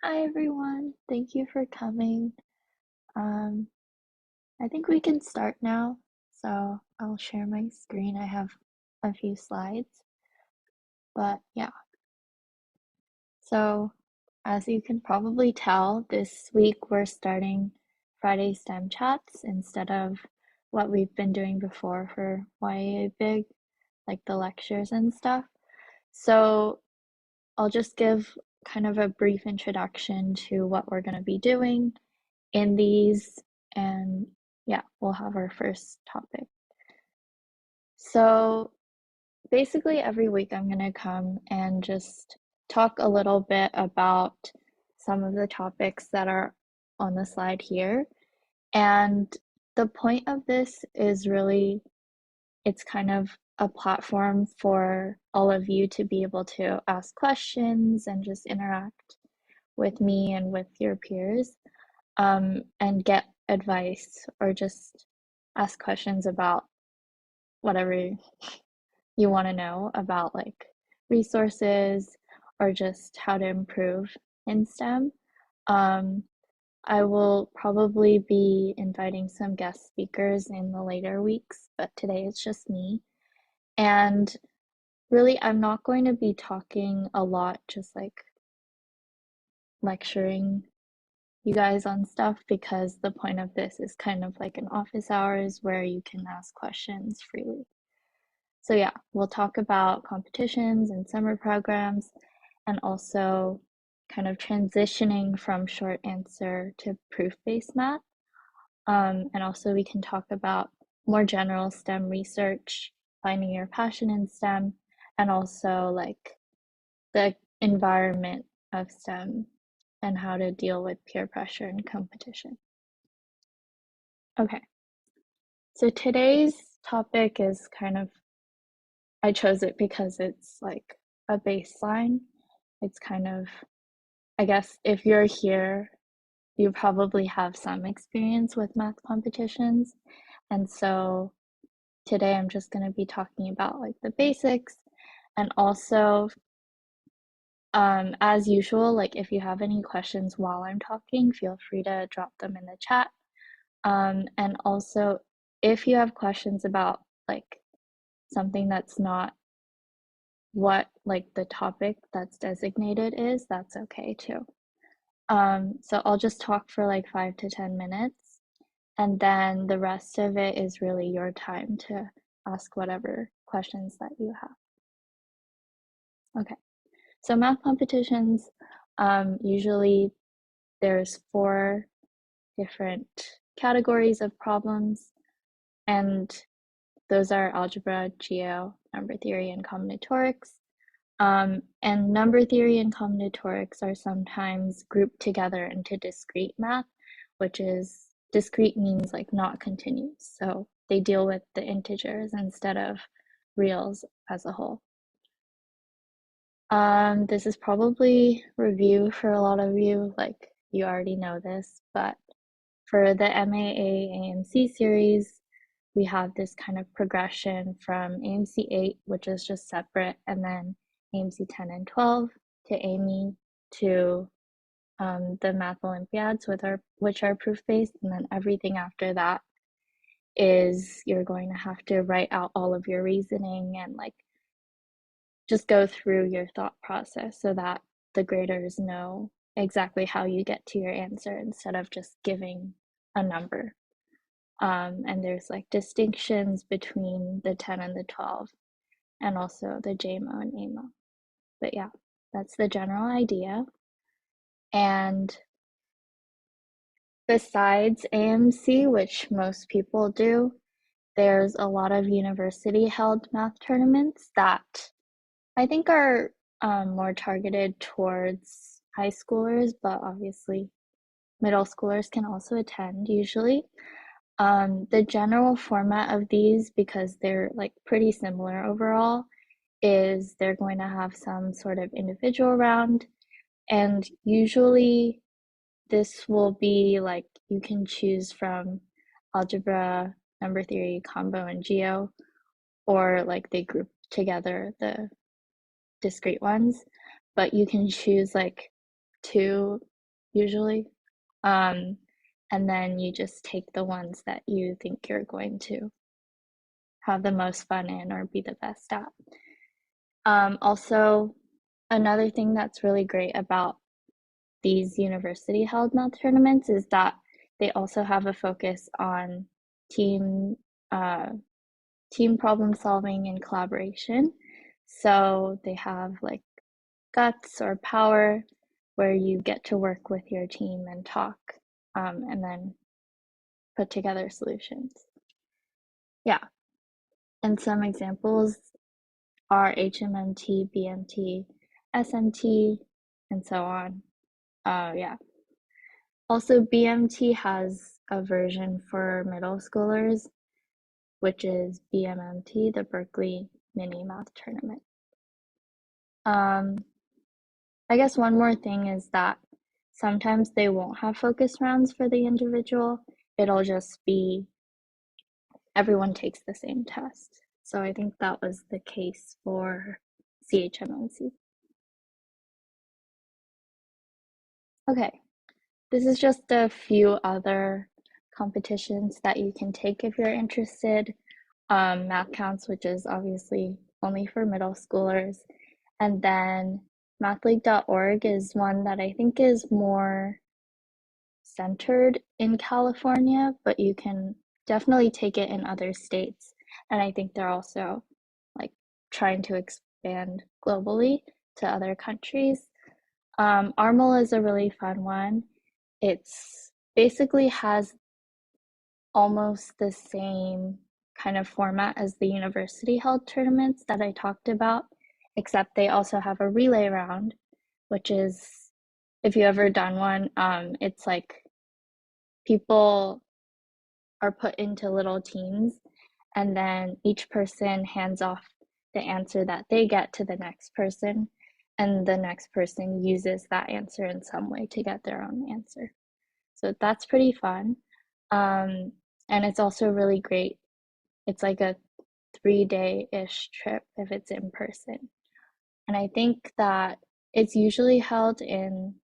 Hi everyone, thank you for coming. Um, I think we can start now. So I'll share my screen. I have a few slides, but yeah. So as you can probably tell, this week we're starting Friday STEM chats instead of what we've been doing before for YEA Big, like the lectures and stuff. So I'll just give kind of a brief introduction to what we're going to be doing in these, and yeah, we'll have our first topic. So basically every week I'm going to come and just talk a little bit about some of the topics that are on the slide here. And the point of this is really, it's kind of a platform for all of you to be able to ask questions and just interact with me and with your peers, and get advice or just ask questions about whatever you want to know about, like resources or just how to improve in STEM. Um, I will probably be inviting some guest speakers in the later weeks, but today it's just me. And really, I'm not going to be talking a lot, just like lecturing you guys on stuff, because the point of this is kind of like an office hours where you can ask questions freely. So yeah, we'll talk about competitions and summer programs, and also kind of transitioning from short answer to proof-based math. And also we can talk about more general STEM research, finding your passion in STEM, and also like the environment of STEM and how to deal with peer pressure and competition. Okay, so today's topic is kind of, I chose it because it's like a baseline. It's kind of, I guess, if you're here, you probably have some experience with math competitions. And so today I'm just going to be talking about like the basics, and also, as usual, like if you have any questions while I'm talking, feel free to drop them in the chat. And also, if you have questions about like something that's not what like the topic that's designated is, that's okay too. So I'll just talk for like 5 to 10 minutes, and then the rest of it is really your time to ask whatever questions that you have. Okay, so math competitions, usually there's 4 different categories of problems, and those are algebra, geo, number theory, and combinatorics. And number theory and combinatorics are sometimes grouped together into discrete math, which is discrete means like not continuous. So they deal with the integers instead of reals as a whole. This is probably review for a lot of you, like you already know this, but for the MAA AMC series, we have this kind of progression from AMC 8, which is just separate, and then AMC 10 and 12 to AME to the Math Olympiads, which are proof-based, and then everything after that is you're going to have to write out all of your reasoning and like just go through your thought process so that the graders know exactly how you get to your answer instead of just giving a number. And there's like distinctions between the 10 and the 12, and also the JMO and AMO. But yeah, that's the general idea. And besides AMC, which most people do, there's a lot of university held math tournaments that I think are more targeted towards high schoolers, but obviously middle schoolers can also attend usually. The general format of these, because they're like pretty similar overall, is they're going to have some sort of individual round, and usually this will be like you can choose from algebra, number theory, combo, and geo, or like they group together the discrete ones, but you can choose like two usually. And then you just take the ones that you think you're going to have the most fun in or be the best at. Also, another thing that's really great about these university held math tournaments is that they also have a focus on team uh, team problem solving and collaboration. So they have like guts or power where you get to work with your team and talk and then put together solutions. Yeah, and some examples are HMMT, BMT, SMT, and so on. Yeah. Also, BMT has a version for middle schoolers, which is BMMT, the Berkeley Mini Math Tournament. I guess one more thing is that sometimes they won't have focus rounds for the individual. It'll just be everyone takes the same test. So I think that was the case for CHMNC. Okay, this is just a few other competitions that you can take if you're interested. Math Counts, which is obviously only for middle schoolers. And then mathleague.org is one that I think is more centered in California, but you can definitely take it in other states. And I think they're also like trying to expand globally to other countries. ARML is a really fun one. It's basically has almost the same kind of format as the university held tournaments that I talked about, except they also have a relay round, which is, if you ever done one, it's like people are put into little teams and then each person hands off the answer that they get to the next person, and the next person uses that answer in some way to get their own answer. So that's pretty fun. And it's also really great. It's like a 3-day-ish trip if it's in person. And I think that it's usually held in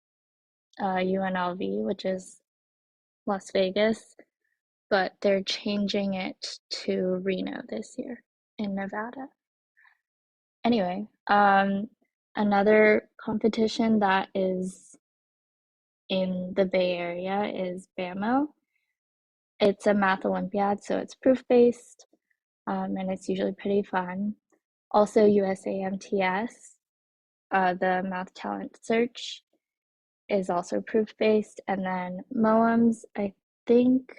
UNLV, which is Las Vegas, but they're changing it to Reno this year in Nevada. Anyway, another competition that is in the Bay Area is BAMO. It's a math Olympiad, so it's proof-based, and it's usually pretty fun. Also, USAMTS, the Math Talent Search, is also proof-based. And then MOEMS, I think,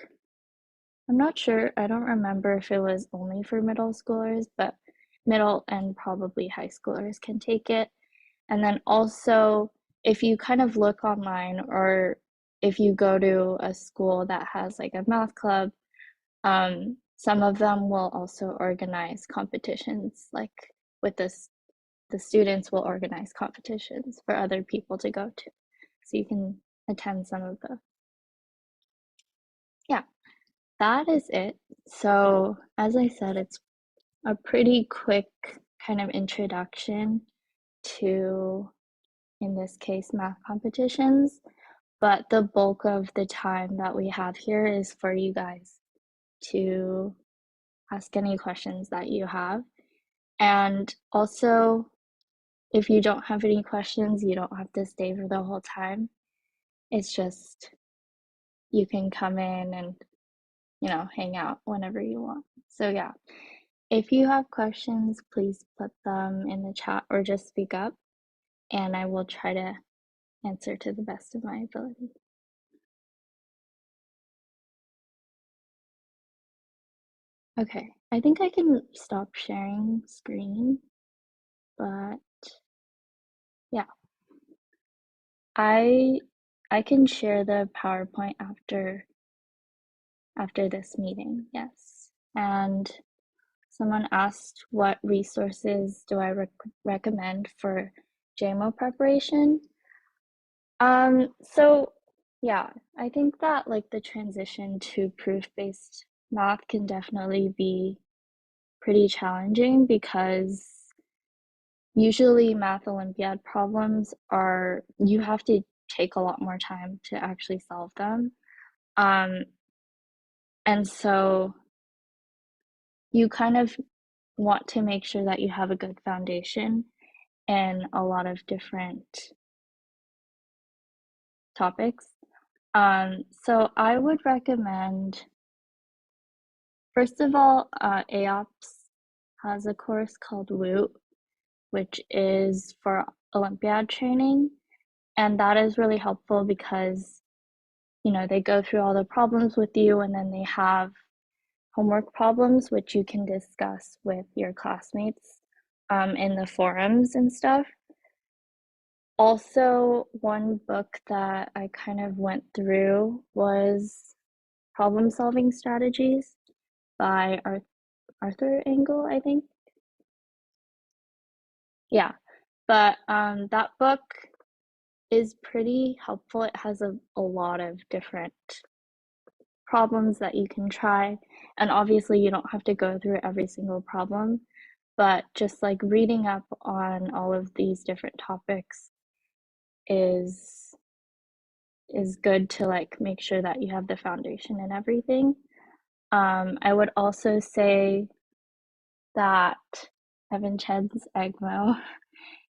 I'm not sure, I don't remember if it was only for middle schoolers, but middle and probably high schoolers can take it. And then also, if you kind of look online or if you go to a school that has like a math club, some of them will also organize competitions, like with this, the students will organize competitions for other people to go to. So you can attend some of those. Yeah, that is it. So as I said, it's a pretty quick kind of introduction to, in this case, math competitions. But the bulk of the time that we have here is for you guys to ask any questions that you have. And also, if you don't have any questions, you don't have to stay for the whole time. It's just you can come in and, hang out whenever you want. So yeah, if you have questions, please put them in the chat or just speak up, and I will try to answer to the best of my ability. Okay, I think I can stop sharing screen, but yeah, I can share the PowerPoint after this meeting, yes. And someone asked what resources do I recommend for JMO preparation. So yeah, I think that like the transition to proof-based math can definitely be pretty challenging because usually math Olympiad problems are, you have to take a lot more time to actually solve them. Um, and so you kind of want to make sure that you have a good foundation in a lot of different topics. So I would recommend, first of all, AOPS has a course called WOOT, which is for Olympiad training. And that is really helpful because, they go through all the problems with you, and then they have homework problems, which you can discuss with your classmates in the forums and stuff. Also, one book that I kind of went through was Problem Solving Strategies by Arthur Engel, I think. Yeah, but that book is pretty helpful. It has a lot of different problems that you can try, and obviously you don't have to go through every single problem, but just like reading up on all of these different topics is good to like make sure that you have the foundation and everything. I would also say that Evan Chen's EGMO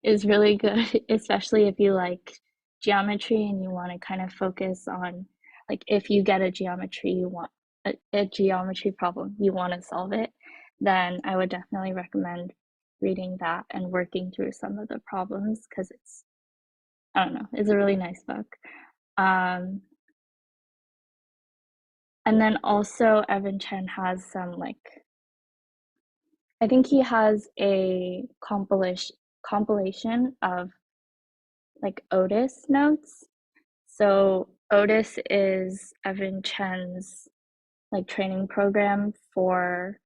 is really good, especially if you like geometry and you want to kind of focus on, like, if you get a geometry problem, you want to solve it, then I would definitely recommend reading that and working through some of the problems, because I don't know, it's a really nice book. Um, and then also Evan Chen has some, like, I think he has a compilation of like Otis notes. So Otis is Evan Chen's like training program for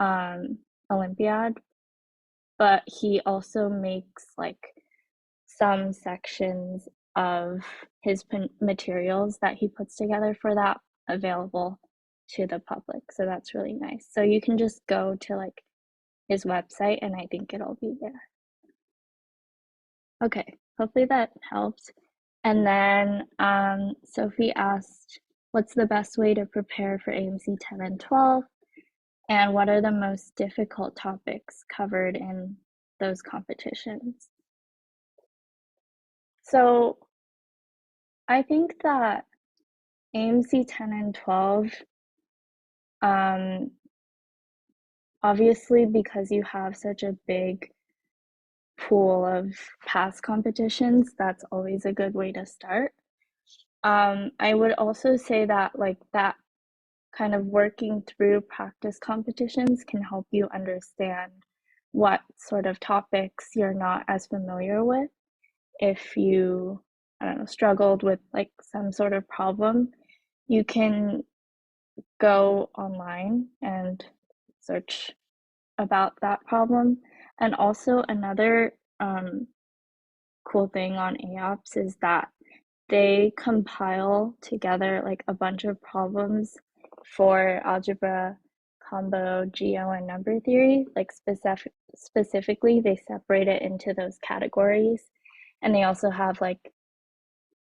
Olympiad, but he also makes like some sections of his materials that he puts together for that available to the public. So that's really nice. So you can just go to like his website and I think it'll be there. Okay, hopefully that helps. And then Sophie asked, what's the best way to prepare for AMC 10 and 12? And what are the most difficult topics covered in those competitions? So I think that AMC 10 and 12, obviously because you have such a big pool of past competitions, that's always a good way to start. I would also say that like that kind of working through practice competitions can help you understand what sort of topics you're not as familiar with. If you, I don't know, struggled with like some sort of problem, you can go online and search about that problem. And also another cool thing on AOPS is that they compile together like a bunch of problems for algebra, combo, geo, and number theory. Like specifically, they separate it into those categories. And they also have like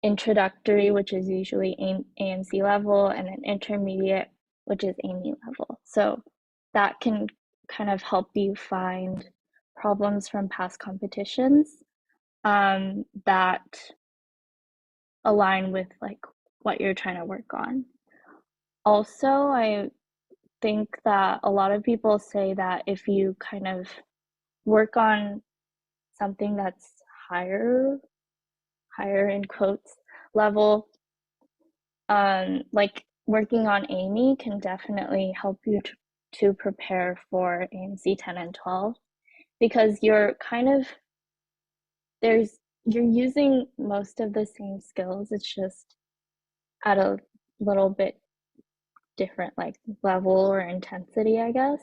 introductory, which is usually AMC level, and then intermediate, which is AME level. So that can kind of help you find problems from past competitions that align with like what you're trying to work on. Also, I think that a lot of people say that if you kind of work on something that's higher in quotes level, like working on AME can definitely help you to prepare for AMC 10 and 12, because you're kind of you're using most of the same skills. It's just at a little bit different like level or intensity, I guess.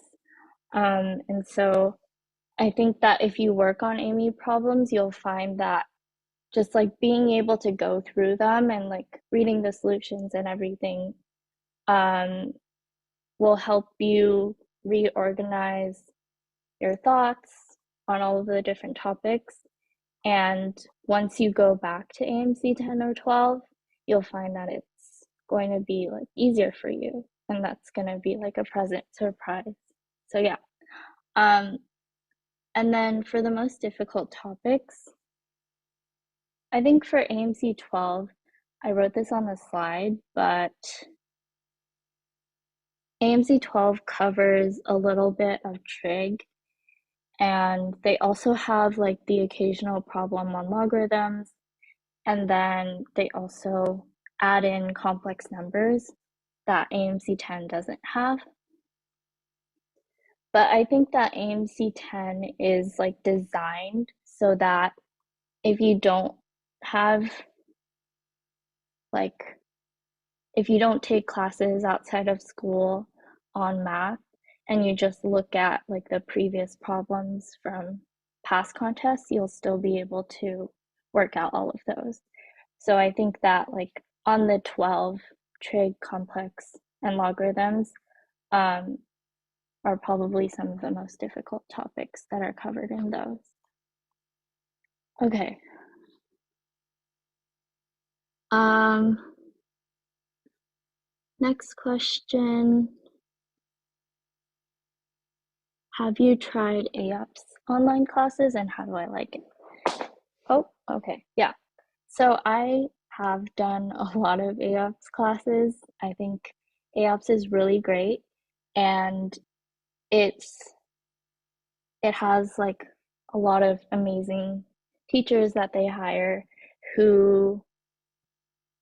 And so I think that if you work on AME problems, you'll find that just like being able to go through them and like reading the solutions and everything will help you reorganize your thoughts on all of the different topics. And once you go back to AMC 10 or 12, you'll find that it's going to be like easier for you. And that's going to be like a pleasant surprise. So yeah. And then for the most difficult topics, I think for AMC 12, I wrote this on the slide, but AMC 12 covers a little bit of trig, and they also have like the occasional problem on logarithms, and then they also add in complex numbers that AMC 10 doesn't have. But I think that AMC 10 is like designed so that if you don't have like if you don't take classes outside of school on math and you just look at like the previous problems from past contests, you'll still be able to work out all of those. So I think that like on the 12, trig, complex, and logarithms um, are probably some of the most difficult topics that are covered in those. Okay. Next question. Have you tried AOPS online classes and how do I like it? Oh, okay. Yeah. So I have done a lot of AOPS classes. I think AOPS is really great and it's it has like a lot of amazing teachers that they hire who,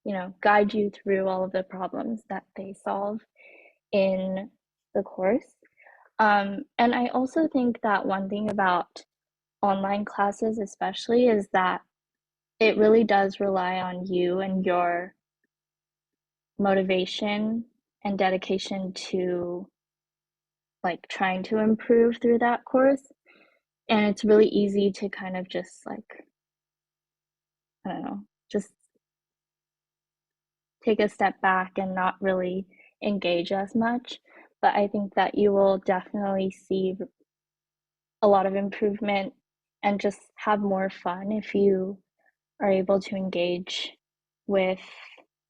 you know, guide you through all of the problems that they solve in the course. And I also think that one thing about online classes, especially, is that it really does rely on you and your motivation and dedication to like trying to improve through that course. And it's really easy to kind of just like, I don't know, just take a step back and not really engage as much. But I think that you will definitely see a lot of improvement and just have more fun if you are able to engage with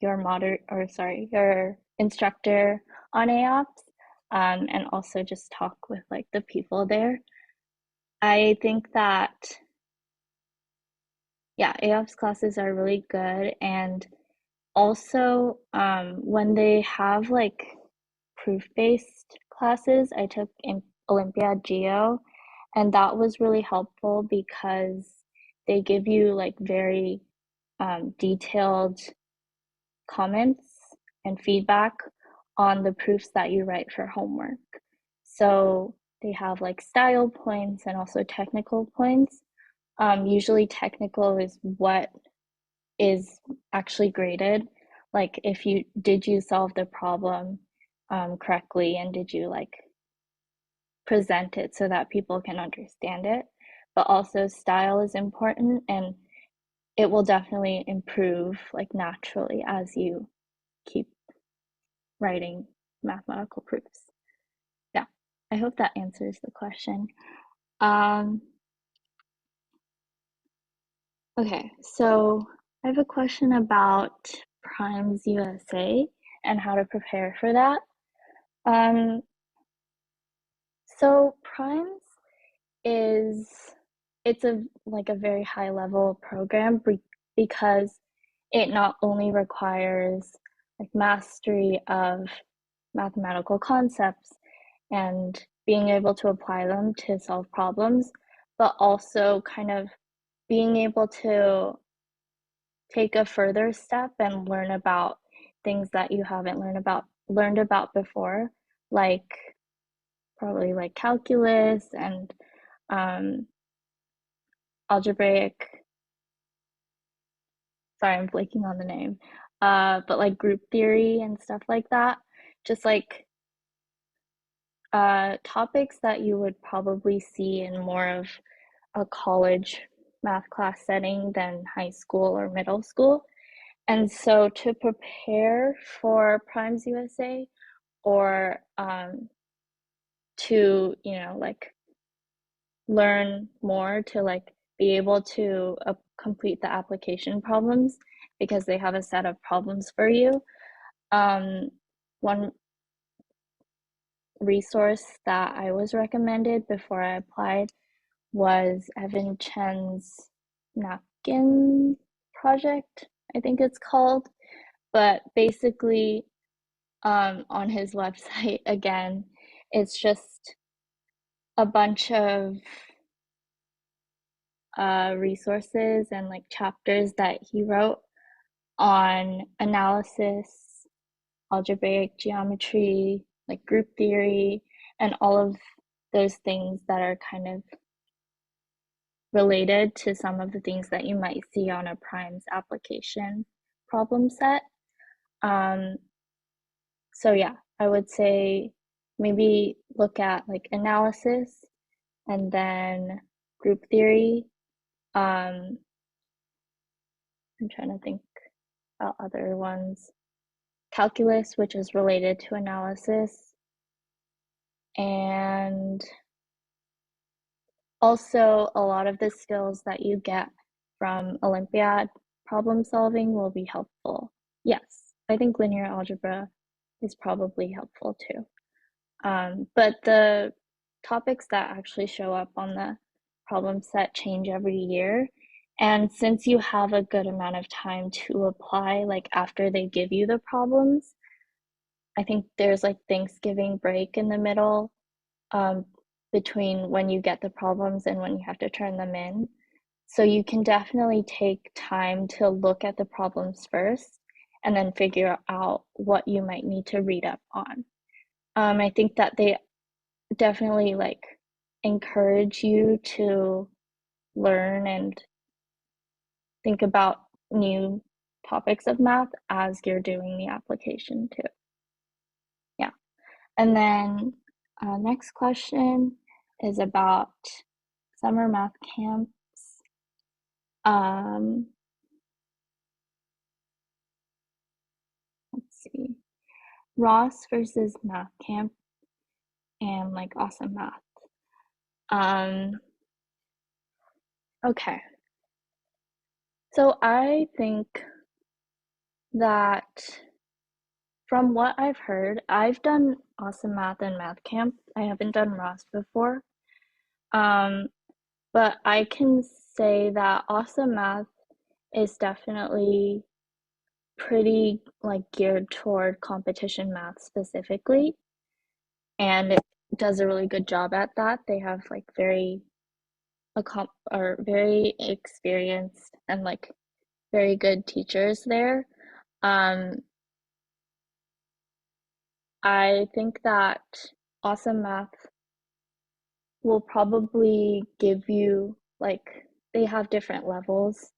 your instructor on AOPS, and also just talk with like the people there. I think that yeah, AOPS classes are really good, and also when they have like proof-based classes, I took in Olympiad Geo, and that was really helpful because they give you like very detailed comments and feedback on the proofs that you write for homework. So they have like style points and also technical points. Usually technical is what is actually graded. Like if you solve the problem correctly, and did you like present it so that people can understand it. But also style is important, and it will definitely improve like naturally as you keep writing mathematical proofs. Yeah, I hope that answers the question. Um, okay, so I have a question about Primes USA and how to prepare for that. Um, so Primes is it's a like a very high level program because it not only requires like mastery of mathematical concepts and being able to apply them to solve problems, but also kind of being able to take a further step and learn about things that you haven't learned about before, like probably like calculus and um, algebraic. Sorry, I'm blanking on the name. But like group theory and stuff like that. Just like topics that you would probably see in more of a college math class setting than high school or middle school. And so to prepare for Primes USA or to, you know, like learn more to like be able to complete the application problems because they have a set of problems for you. One resource that I was recommended before I applied was Evan Chen's napkin project, I think it's called. But basically, on his website, again, it's just a bunch of resources and like chapters that he wrote on analysis, algebraic geometry, like group theory, and all of those things that are kind of related to some of the things that you might see on a primes application problem set. So yeah, I would say maybe look at like analysis and then group theory. I'm trying to think about other ones. Calculus, which is related to analysis, and also a lot of the skills that you get from Olympiad problem solving will be helpful. Yes, I think linear algebra is probably helpful too. But the topics that actually show up on the problem set change every year. And since you have a good amount of time to apply, like after they give you the problems, I think there's like Thanksgiving break in the middle, between when you get the problems and when you have to turn them in. So you can definitely take time to look at the problems first and then figure out what you might need to read up on. I think that they definitely like encourage you to learn and think about new topics of math as you're doing the application too. Yeah. And then next question is about summer math camps. Let's see. Ross versus math camp and like awesome math. Okay. So I think that from what I've heard, I've done awesome math and math camp. I haven't done Ross before. But I can say that awesome math is definitely pretty like geared toward competition math specifically, and it does a really good job at that. They have like very experienced and like very good teachers there. I think that awesome math will probably give you like they have different levels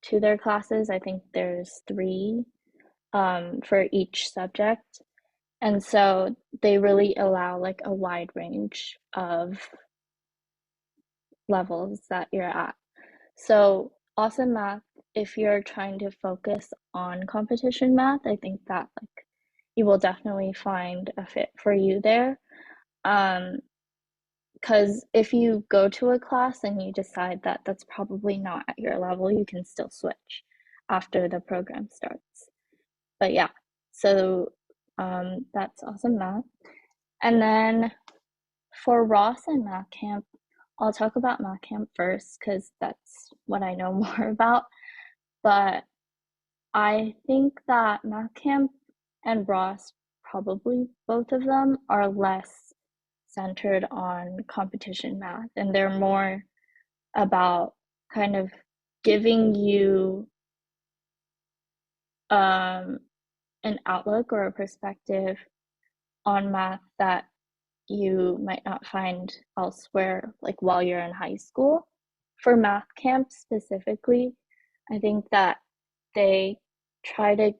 to their classes. I think there's three for each subject. And so they really allow like a wide range of levels that you're at. So awesome math, if you're trying to focus on competition math, I think that like you will definitely find a fit for you there. Because if you go to a class and you decide that that's probably not at your level, you can still switch after the program starts. But yeah, so that's awesome math. And then for Ross and math camp, I'll talk about math camp first because that's what I know more about. But I think that math camp and Ross, probably both of them, are less centered on competition math, and they're more about kind of giving you an outlook or a perspective on math that you might not find elsewhere, like while you're in high school. For math camps specifically, I think that they try to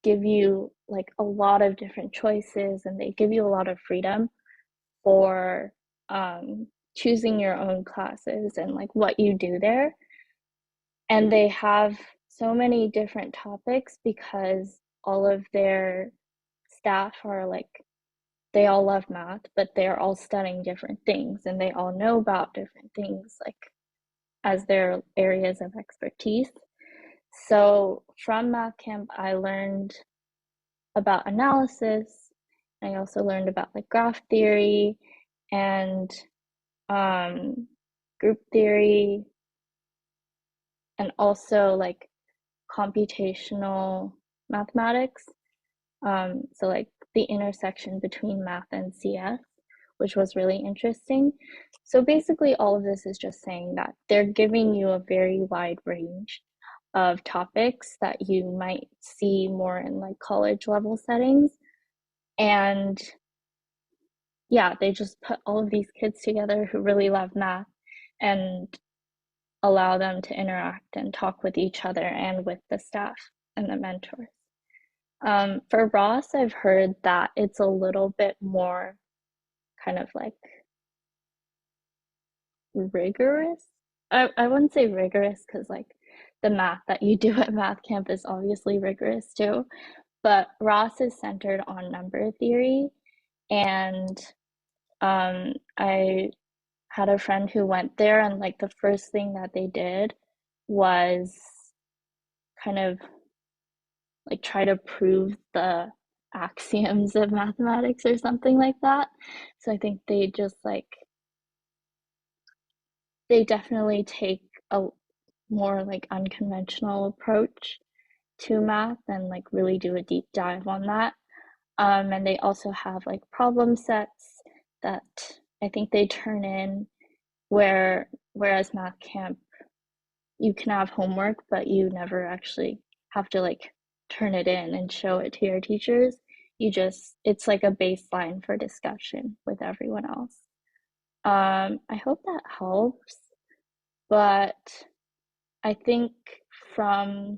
give you like a lot of different choices and they give you a lot of freedom for choosing your own classes and like what you do there. And they have so many different topics because all of their staff are like they all love math, but they're all studying different things and they all know about different things. Like as their areas of expertise. So from math camp, I learned about analysis. I also learned about like graph theory and group theory, and also like computational mathematics. So like the intersection between math and CS, which was really interesting. So basically all of this is just saying that they're giving you a very wide range of topics that you might see more in like college level settings. And yeah, they just put all of these kids together who really love math and allow them to interact and talk with each other and with the staff and the mentors. For Ross, I've heard that it's a little bit more kind of like rigorous. I wouldn't say rigorous because like the math that you do at math camp is obviously rigorous too, but Ross is centered on number theory. And I had a friend who went there, and like the first thing that they did was kind of like try to prove the axioms of mathematics or something like that. So I think they definitely take a more like unconventional approach to math and like really do a deep dive on that. And they also have like problem sets that I think they turn in, whereas math camp you can have homework, but you never actually have to like turn it in and show it to your teachers. It's like a baseline for discussion with everyone else. I hope that helps, but I think from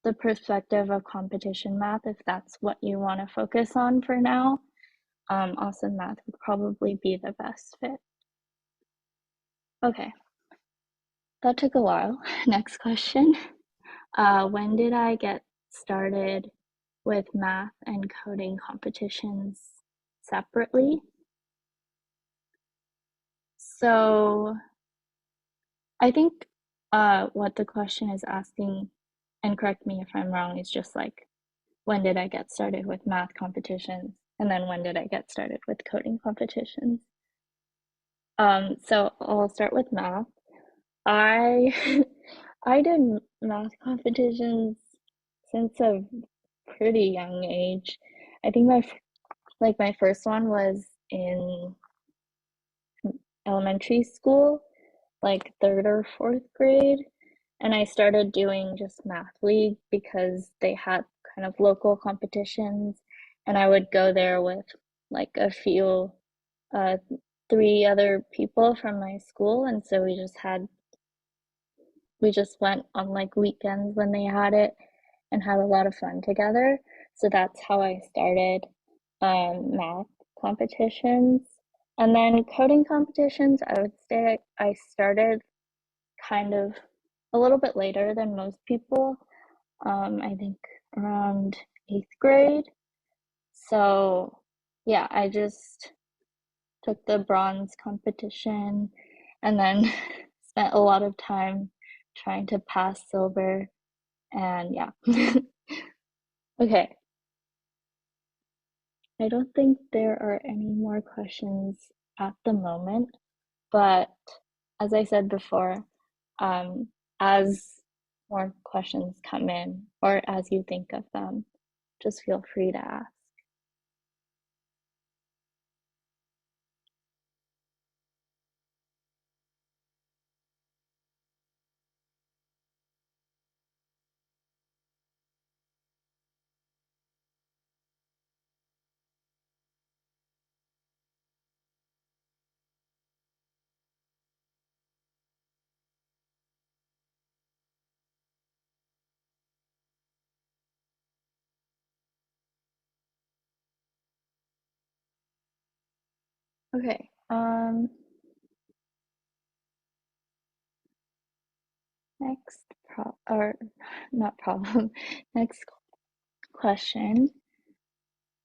the perspective of competition math, if that's what you want to focus on for now, awesome math would probably be the best fit. Okay, that took a while. Next question. When did I get started with math and coding competitions separately? So I think what the question is asking, and correct me if I'm wrong, is just like, when did I get started with math competitions? And then when did I get started with coding competitions? So I'll start with math. I I did math competitions since a pretty young age. I think my first one was in elementary school, like third or fourth grade, and I started doing just math league because they had kind of local competitions, and I would go there with like a few uh three other people from my school, and so we just went on like weekends when they had it and had a lot of fun together. So that's how I started math competitions. And then coding competitions, I would say I started kind of a little bit later than most people. I think around eighth grade. So yeah, I just took the bronze competition and then spent a lot of time trying to pass silver. And yeah. Okay. I don't think there are any more questions at the moment, but as I said before, um, as more questions come in or as you think of them, just feel free to ask. Okay. Next or not problem. Next question.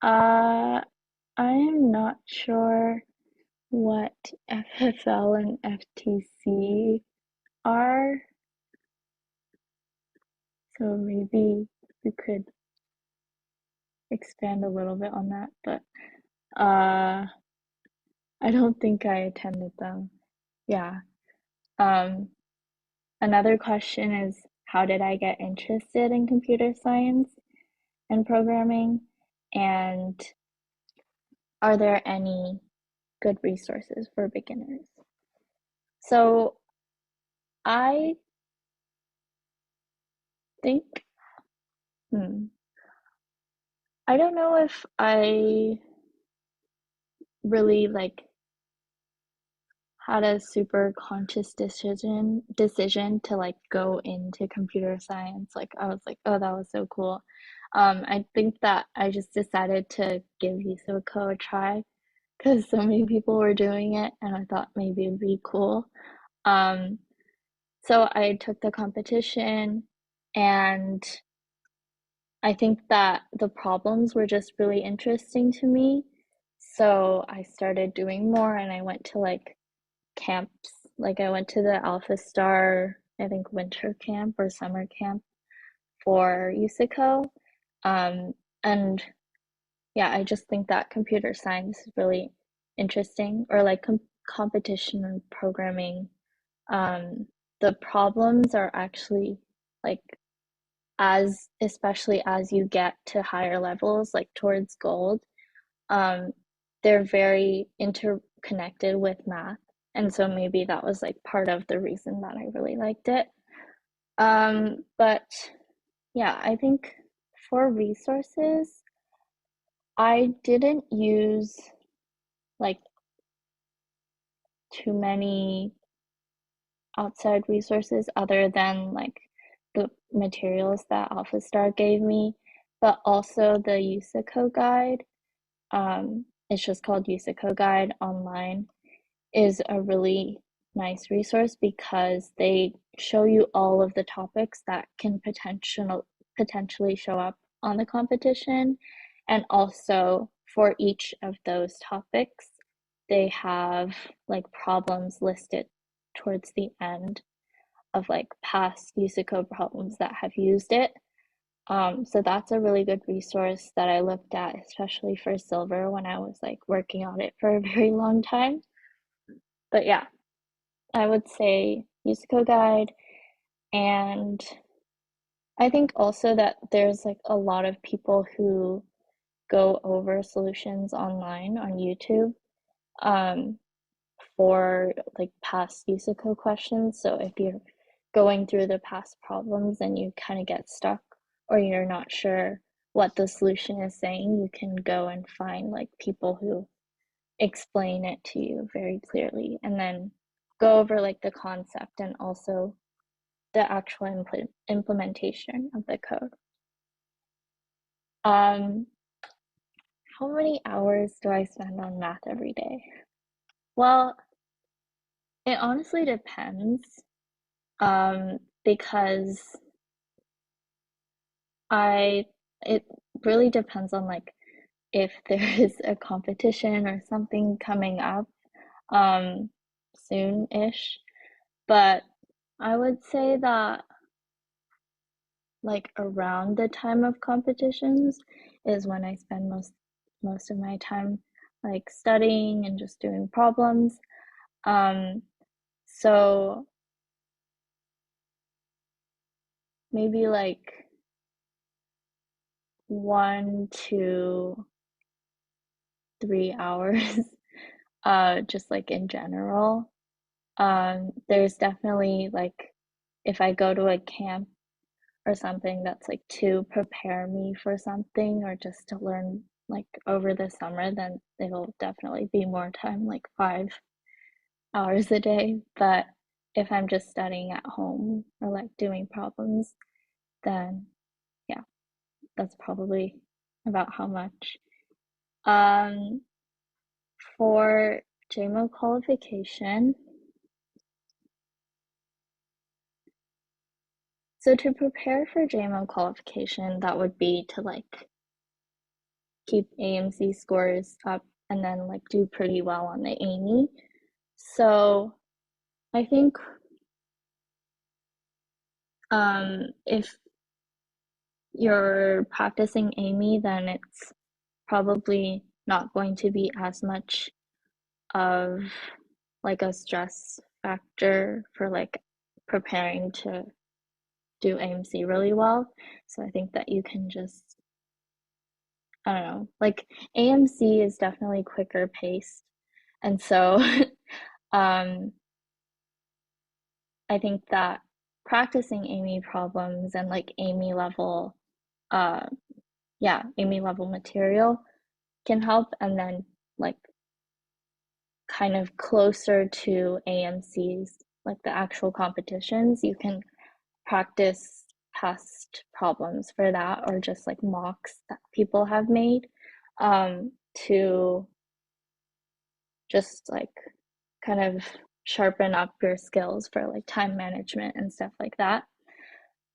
I am not sure what FFL and FTC are, so maybe we could expand a little bit on that, but I don't think I attended them. Yeah. Um, Another question is, how did I get interested in computer science and programming? And are there any good resources for beginners? So I think, hmm, I don't know if I really like had a super conscious decision to like go into computer science. Like I was like, oh, that was so cool. I think that I just decided to give USOCO a try because so many people were doing it, and I thought maybe it'd be cool. Um, so I took the competition, and I think that the problems were just really interesting to me. So I started doing more, and I went to like camps. Like I went to the Alpha Star, I think winter camp or summer camp for USICO. And yeah, I just think that computer science is really interesting, or like competition and programming. Um, the problems are actually like, as especially as you get to higher levels, like towards gold, um, they're very interconnected with math. And so maybe that was like part of the reason that I really liked it. But yeah, I think for resources, I didn't use like too many outside resources other than like the materials that Alpha Star gave me, but also the USICO guide. It's just called USICO Guide online, is a really nice resource because they show you all of the topics that can potentially show up on the competition. And also for each of those topics, they have like problems listed towards the end of like past USICO problems that have used it. So that's a really good resource that I looked at, especially for silver when I was like working on it for a very long time. But yeah, I would say USICO Guide, and I think also that there's like a lot of people who go over solutions online on YouTube, um, for like past USICO questions. So if you're going through the past problems and you kind of get stuck, or you're not sure what the solution is saying, you can go and find like people who explain it to you very clearly, and then go over like the concept and also the actual implementation of the code. Um, how many hours do I spend on math every day? Well, it honestly depends, because I it really depends on like if there is a competition or something coming up um soon-ish. But I would say that like around the time of competitions is when I spend most of my time like studying and just doing problems. Um, so maybe like 1 to 3 hours, just like in general. There's definitely like if I go to a camp or something that's like to prepare me for something or just to learn like over the summer, then it'll definitely be more time, like 5 hours a day. But if I'm just studying at home or like doing problems, then yeah, that's probably about how much. Um, for JMO qualification, so to prepare for JMO qualification, that would be to like keep AMC scores up and then like do pretty well on the AME. So I think If you're practicing Amy, then it's probably not going to be as much of like a stress factor for like preparing to do AMC really well. So I think that you can just, I don't know, like AMC is definitely quicker paced. And so um, I think that practicing Amy problems and like Amy level, uh, yeah, Amy level material can help. And then like kind of closer to AMC's, like the actual competitions, you can practice past problems for that or just like mocks that people have made to just like kind of sharpen up your skills for like time management and stuff like that.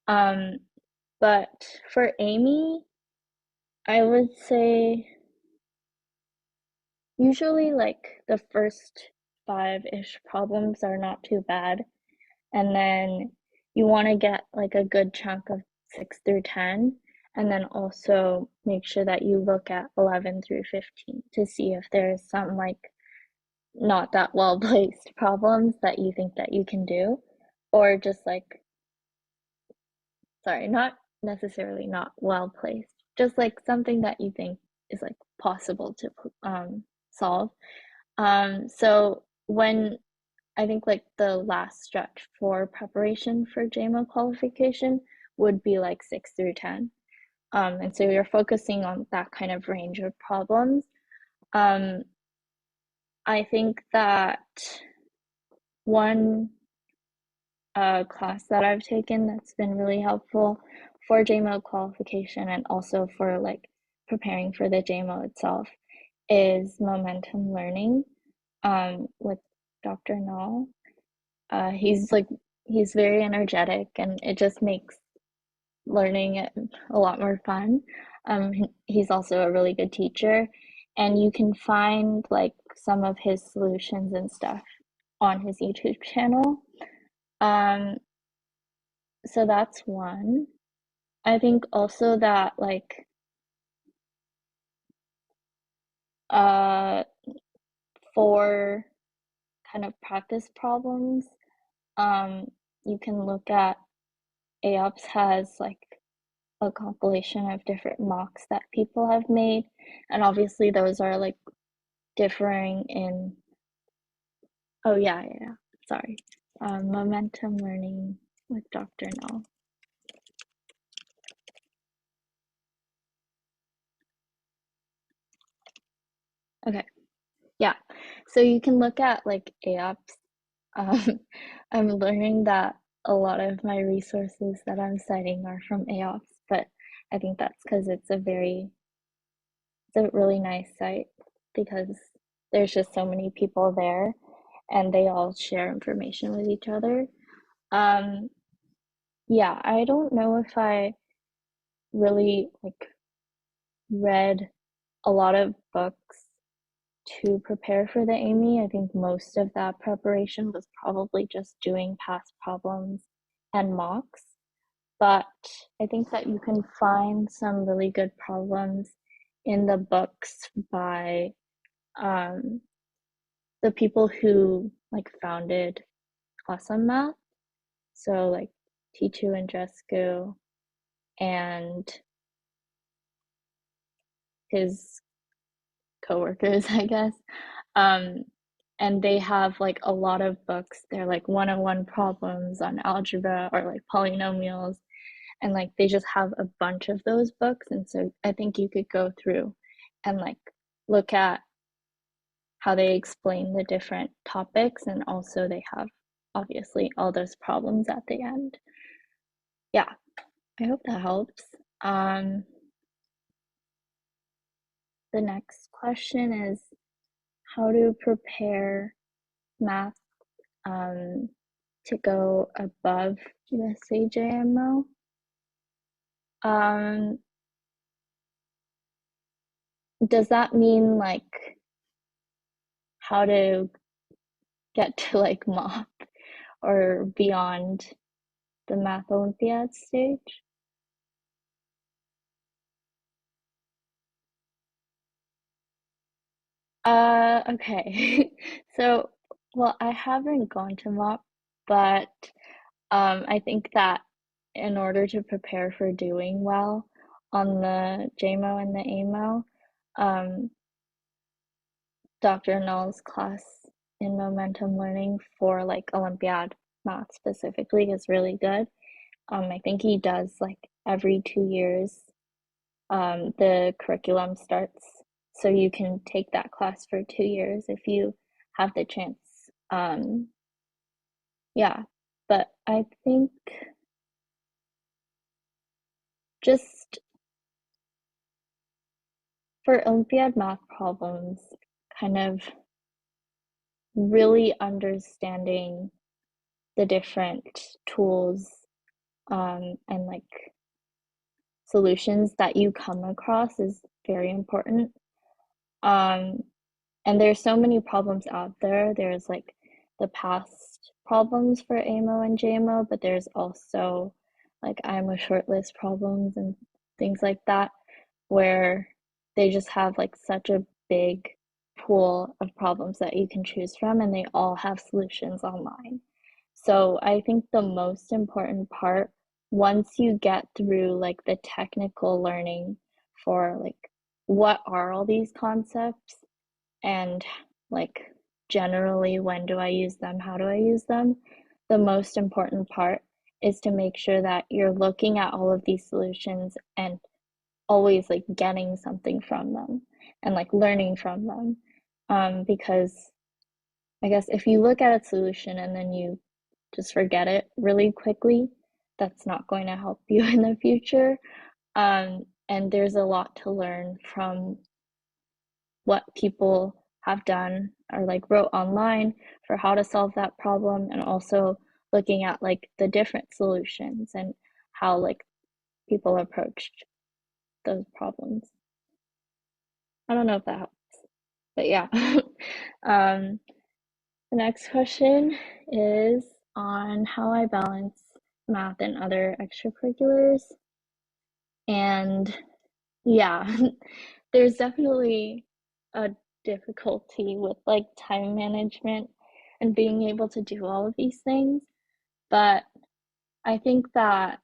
Um, but for Amy, I would say usually like the first five-ish problems are not too bad. And then you want to get like a good chunk of 6 through 10. And then also make sure that you look at 11 through 15 to see if there's some like not that well placed problems that you think that you can do. Or just like, sorry, not necessarily not well placed, just like something that you think is like possible to solve. So when I think like the last stretch for preparation for JMO qualification would be like 6 through 10. And so you're focusing on that kind of range of problems. Um, I think that one class that I've taken that's been really helpful for JMO qualification and also for like preparing for the JMO itself is momentum learning with Dr. Nall. He's like he's very energetic and it just makes learning it a lot more fun. He's also a really good teacher and you can find like some of his solutions and stuff on his YouTube channel. Um, so that's one. I think also that like uh for kind of practice problems, um, you can look at AOPS has like a compilation of different mocks that people have made. And obviously those are like differing in, oh yeah, sorry. Momentum learning with Dr. Null. Okay, yeah. So you can look at like AOPS. Um, I'm learning that a lot of my resources that I'm citing are from AOPS, but I think that's because it's a really nice site because there's just so many people there and they all share information with each other. Um, yeah, I don't know if I really like read a lot of books to prepare for the Amy. I think most of that preparation was probably just doing past problems and mocks. But I think that you can find some really good problems in the books by um, the people who like founded Awesome Math. So like T2 and Jesku and his coworkers, I guess. Um, and they have like a lot of books. They're like one-on-one problems on algebra or like polynomials. And like they just have a bunch of those books. And so I think you could go through and like look at how they explain the different topics. And also they have obviously all those problems at the end. Yeah, I hope that helps. Um, the next question is how to prepare math to go above USA JMO. Um, does that mean like how to get to like MOP or beyond the Math Olympiad stage? Okay. So, well, I haven't gone to MOP, but I think that in order to prepare for doing well on the JMO and the AMO, um, Dr. Null's class in momentum learning for like Olympiad math specifically is really good. I think he does like every 2 years, the curriculum starts, so you can take that class for 2 years if you have the chance. Yeah, but I think just for Olympiad math problems, kind of really understanding the different tools and like solutions that you come across is very important. Um, and there's so many problems out there. There's like the past problems for AMO and JMO, but there's also like I'm a shortlist problems and things like that, where they just have like such a big pool of problems that you can choose from, and they all have solutions online. So I think the most important part, once you get through like the technical learning for like what are all these concepts and like generally when do I use them, how do I use them, the most important part is to make sure that you're looking at all of these solutions and always like getting something from them and like learning from them. Because I guess if you look at a solution and then you just forget it really quickly, that's not going to help you in the future. And there's a lot to learn from what people have done or like wrote online for how to solve that problem, and also looking at like the different solutions and how like people approached those problems. I don't know if that helps, but yeah. um, the next question is on how I balance math and other extracurriculars. And yeah, there's definitely a difficulty with like time management and being able to do all of these things. But I think that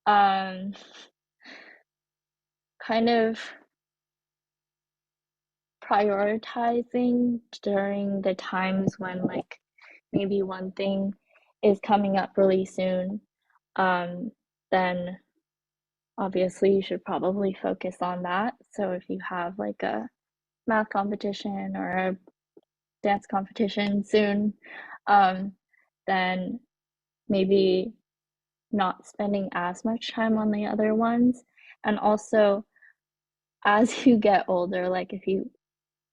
um, kind of prioritizing during the times when like maybe one thing is coming up really soon, um, then obviously you should probably focus on that. So if you have like a math competition or a dance competition soon, um, then maybe not spending as much time on the other ones. And also, as you get older, like if you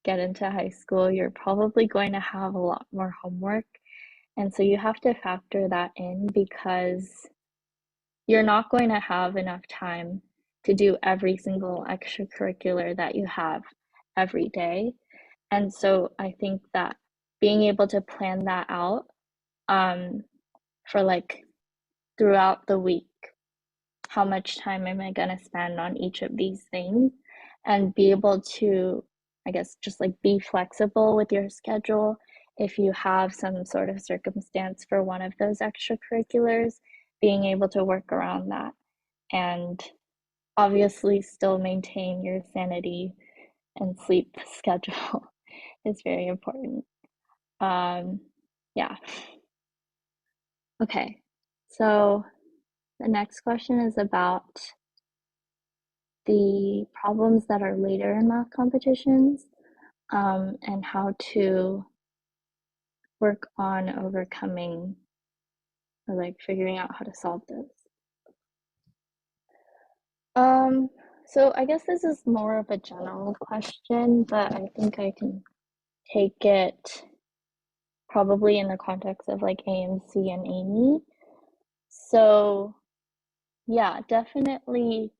get into high school, you're probably going to have a lot more homework. And so you have to factor that in because you're not going to have enough time to do every single extracurricular that you have every day. And so I think that being able to plan that out um, for like throughout the week, how much time am I going to spend on each of these things, and be able to, I guess, just like be flexible with your schedule. If you have some sort of circumstance for one of those extracurriculars, being able to work around that and obviously still maintain your sanity and sleep schedule is very important. Um, yeah. Okay. So the next question is about the problems that are later in math competitions, and how to work on overcoming or like figuring out how to solve those. Um, so I guess this is more of a general question, but I think I can take it probably in the context of like AMC and Amy. So yeah, definitely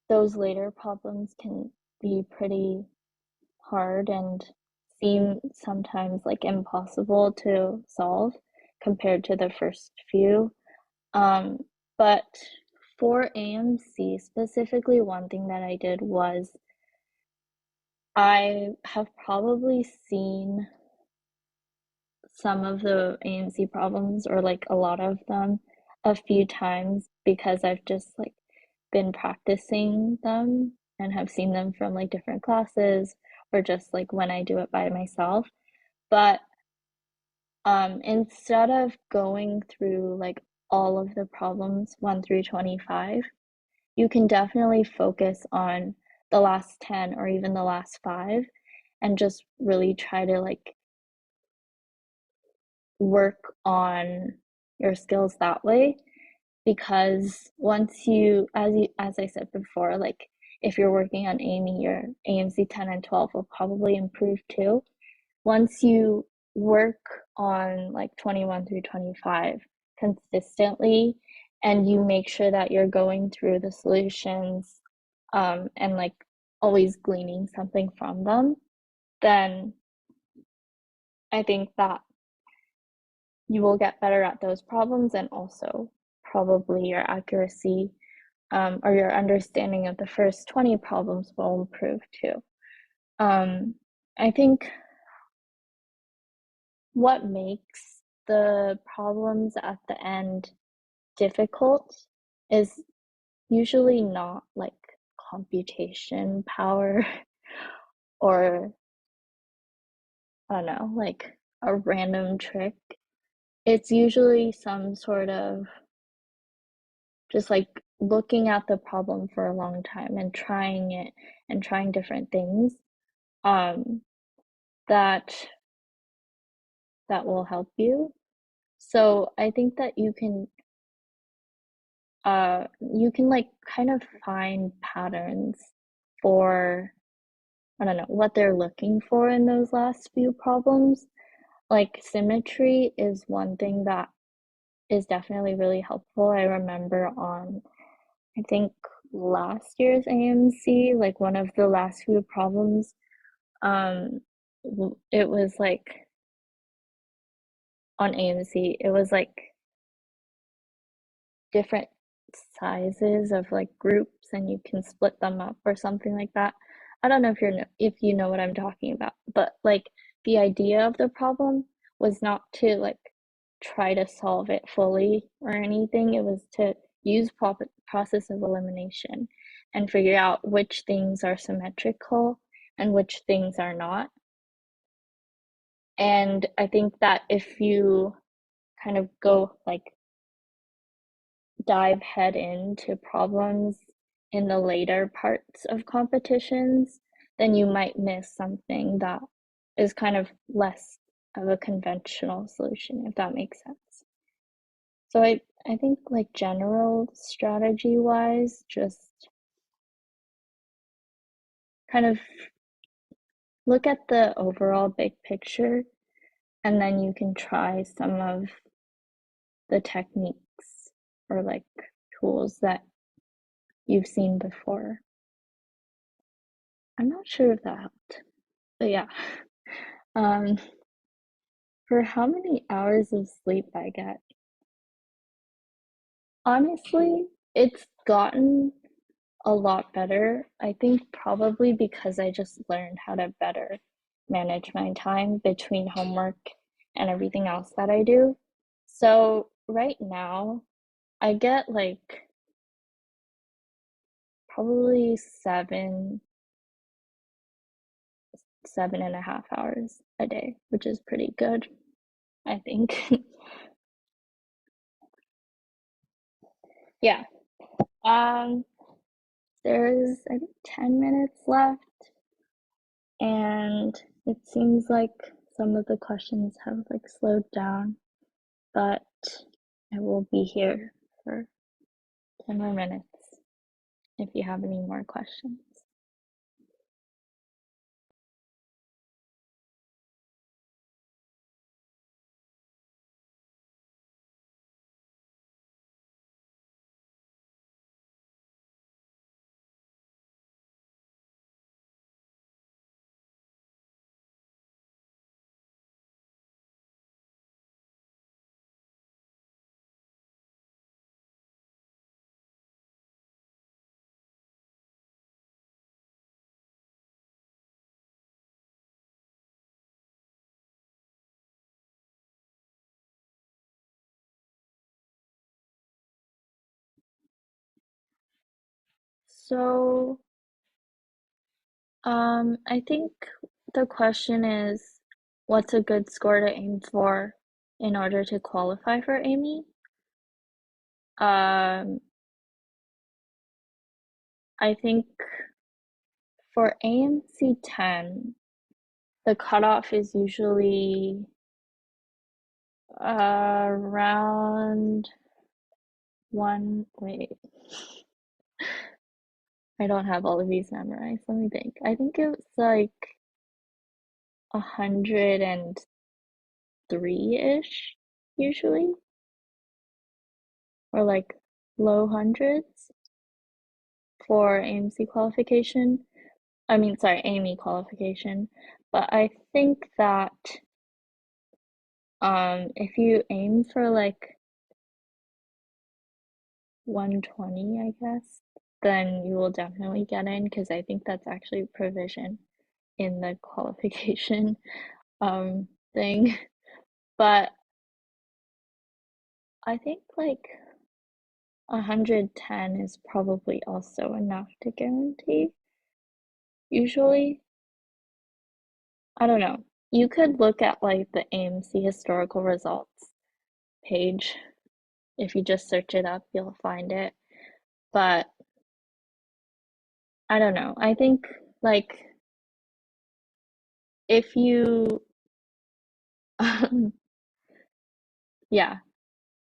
those later problems can be pretty hard and seem sometimes like impossible to solve compared to the first few. But for AMC specifically, one thing that I did was I have probably seen some of the AMC problems or like a lot of them a few times because I've just like been practicing them and have seen them from like different classes or just like when I do it by myself. But instead of going through like all of the problems 1 through 25, you can definitely focus on the last 10 or even the last 5 and just really try to like work on your skills that way, because once as I said before, like if you're working on AME, your AMC 10 and 12 will probably improve too. Once you work on like 21 through 25 consistently and you make sure that you're going through the solutions and like always gleaning something from them, then I think that you will get better at those problems, and also probably your accuracy or your understanding of the first 20 problems will improve too. I think what makes the problems at the end difficult is usually not like computation power or I don't know, like a random trick. It's usually some sort of just like looking at the problem for a long time and trying it and trying different things um, that that will help you. So I think that you can like kind of find patterns for I don't know what they're looking for in those last few problems. Like symmetry is one thing that is definitely really helpful. I remember on I think last year's AMC, like one of the last few problems, um, it was like on AMC, it was like different sizes of like groups and you can split them up or something like that. I don't know if you know what I'm talking about, but like the idea of the problem was not to like try to solve it fully or anything. It was to use process of elimination and figure out which things are symmetrical and which things are not. And I think that if you kind of go like dive head into problems in the later parts of competitions, then you might miss something that is kind of less of a conventional solution, if that makes sense. So I think like general strategy wise, just kind of look at the overall big picture and then you can try some of the techniques or like tools that you've seen before. I'm not sure if that helped, but yeah. Um, for how many hours of sleep I get, honestly, it's gotten a lot better. I think probably because I just learned how to better manage my time between homework and everything else that I do. So right now, I get like probably 7.5 hours a day, which is pretty good, I think. Yeah. Um, there's I think 10 minutes left, and it seems like some of the questions have like slowed down, but I will be here for 10 more minutes if you have any more questions. So, I think the question is, what's a good score to aim for in order to qualify for Amy? Um, I think for AMC 10, the cutoff is usually around wait, I don't have all of these memorized. Let me think. I think it was like 103-ish, usually, or like low hundreds for AMC qualification. I mean, sorry, Amy qualification. But I think that if you aim for like 120, I guess, then you will definitely get in because I think that's actually provision in the qualification thing. But I think like 110 is probably also enough to guarantee. Usually, I don't know. You could look at like the AMC historical results page. If you just search it up, you'll find it. But I don't know. I think like if you yeah,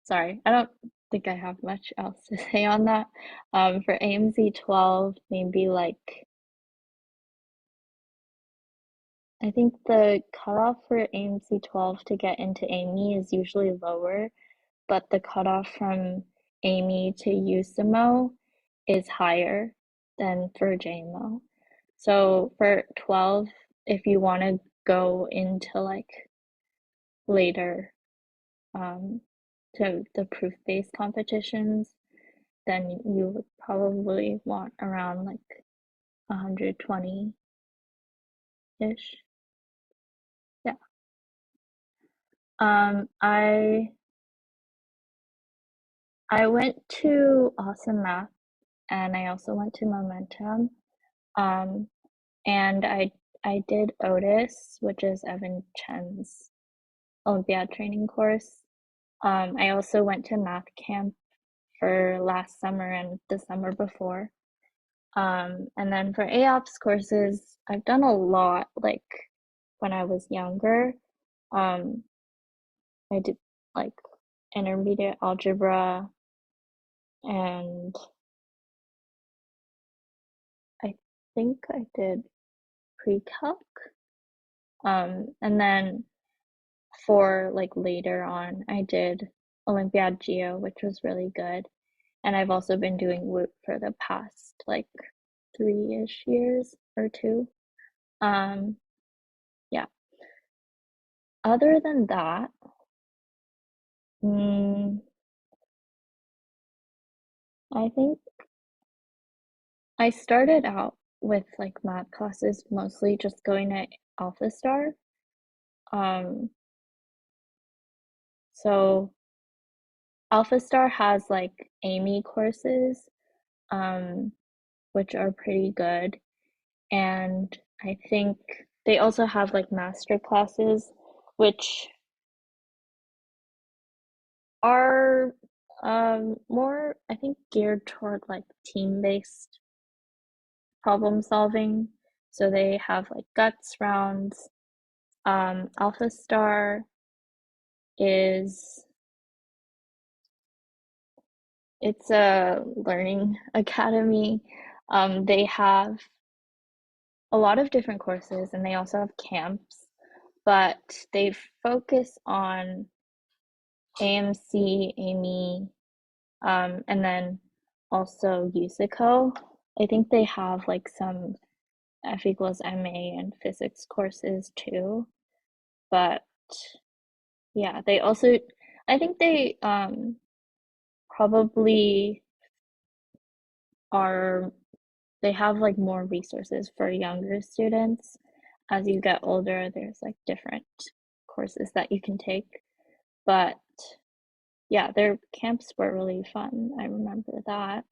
sorry. I don't think I have much else to say on that. For AMC 12, maybe like I think the cutoff for AMC 12 to get into Amy is usually lower, but the cutoff from Amy to USIMO is higher than for JMO. So for 12, if you want to go into like later um, to the proof-based competitions, then you would probably want around like 120-ish. Yeah. I went to Awesome Math and I also went to Momentum. Um, and I did Otis, which is Evan Chen's Olympiad training course. I also went to math camp for last summer and the summer before. And then for AOPS courses, I've done a lot like when I was younger. Um, I did like intermediate algebra and I think I did pre-calc. And then for like later on, I did Olympiad Geo, which was really good. And I've also been doing WOOT for the past like 3-ish years or two. Um, yeah. Other than that, mm, I think I started out with like math classes mostly just going to Alpha Star. Um, so Alpha Star has like Amy courses, um, which are pretty good. And I think they also have like master classes, which are more, I think, geared toward like team-based problem solving. So they have like guts rounds. Alpha Star is it's a learning academy. They have a lot of different courses and they also have camps, but they focus on AMC, Amy, and then also Usico. I think they have like some F equals MA and physics courses too. But yeah, they also, I think they probably are, they have like more resources for younger students. As you get older, there's like different courses that you can take. But yeah, their camps were really fun. I remember that.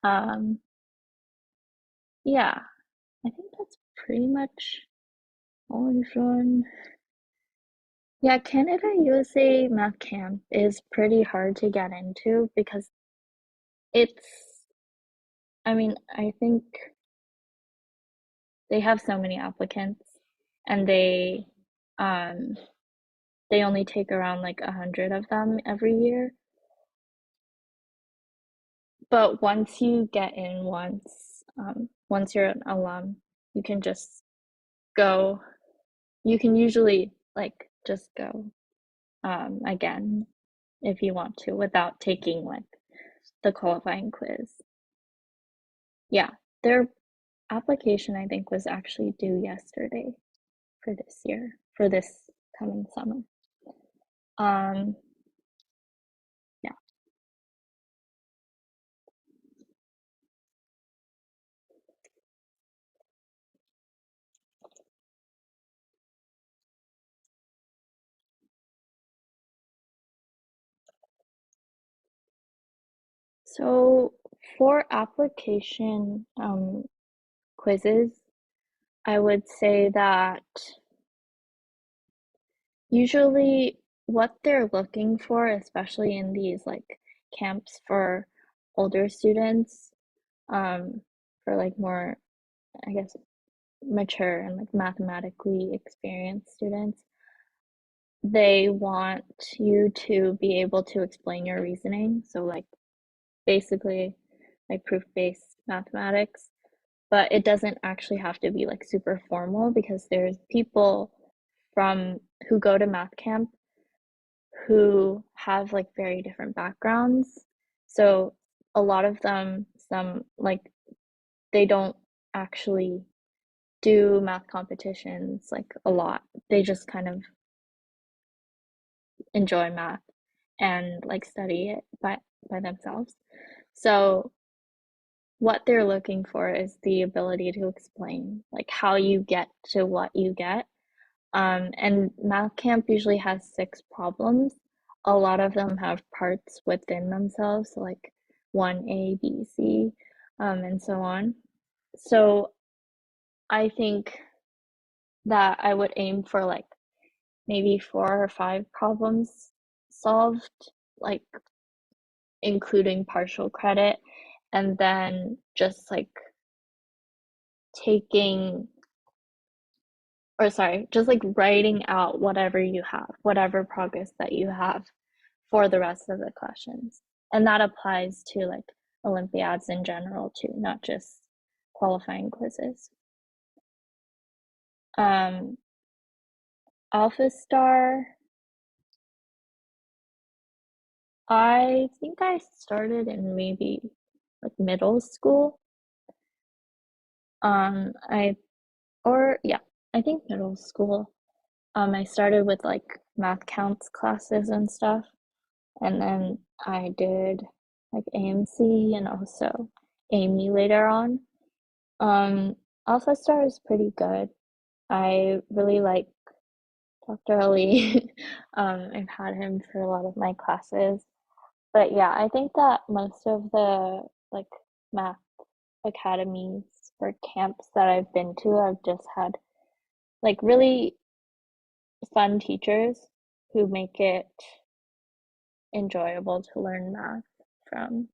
Um, yeah, I think that's pretty much all we've done. Yeah, Canada USA Math Camp is pretty hard to get into because it's, I mean, I think they have so many applicants and um they only take around like 100 of them every year. But once you get in once you're an alum, you can just go. You can usually like just go again if you want to without taking like the qualifying quiz. Yeah, their application I think was actually due yesterday for this year, for this coming summer. Um, yeah. So for application quizzes, I would say that usually what they're looking for, especially in these like camps for older students, um, for like more, I guess, mature and like mathematically experienced students, they want you to be able to explain your reasoning. So like basically like proof-based mathematics, but it doesn't actually have to be like super formal because there's people from who go to math camp who have like very different backgrounds. So a lot of them, some like they don't actually do math competitions like a lot. They just kind of enjoy math and like study it by themselves. So what they're looking for is the ability to explain like how you get to what you get. And math camp usually has 6 problems. A lot of them have parts within themselves, so like 1A, B, C, and so on. So I think that I would aim for like maybe 4 or 5 problems solved, like including partial credit, and then just like taking, or sorry, just like writing out whatever you have, whatever progress that you have for the rest of the questions. And that applies to like Olympiads in general too, not just qualifying quizzes. Um, Alpha Star, I think I started in maybe like middle school. I or yeah, I think middle school. I started with like math counts classes and stuff, and then I did like AMC and also Amy later on. Um, Alpha Star is pretty good. I really like Dr. Ali. I've had him for a lot of my classes. But yeah, I think that most of the like math academies or camps that I've been to, I've just had like really fun teachers who make it enjoyable to learn math from.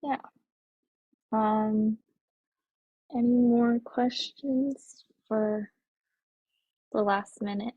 Yeah. Um, any more questions for the last minute?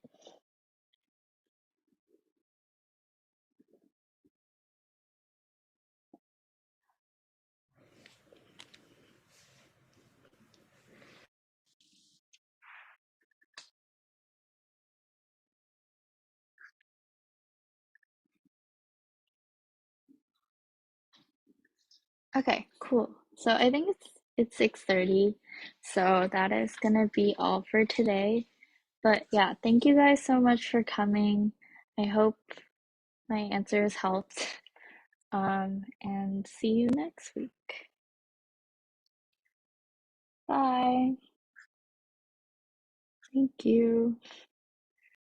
Okay, cool. So I think it's 6:30. So that is gonna be all for today. But yeah, thank you guys so much for coming. I hope my answers helped. And see you next week. Bye. Thank you.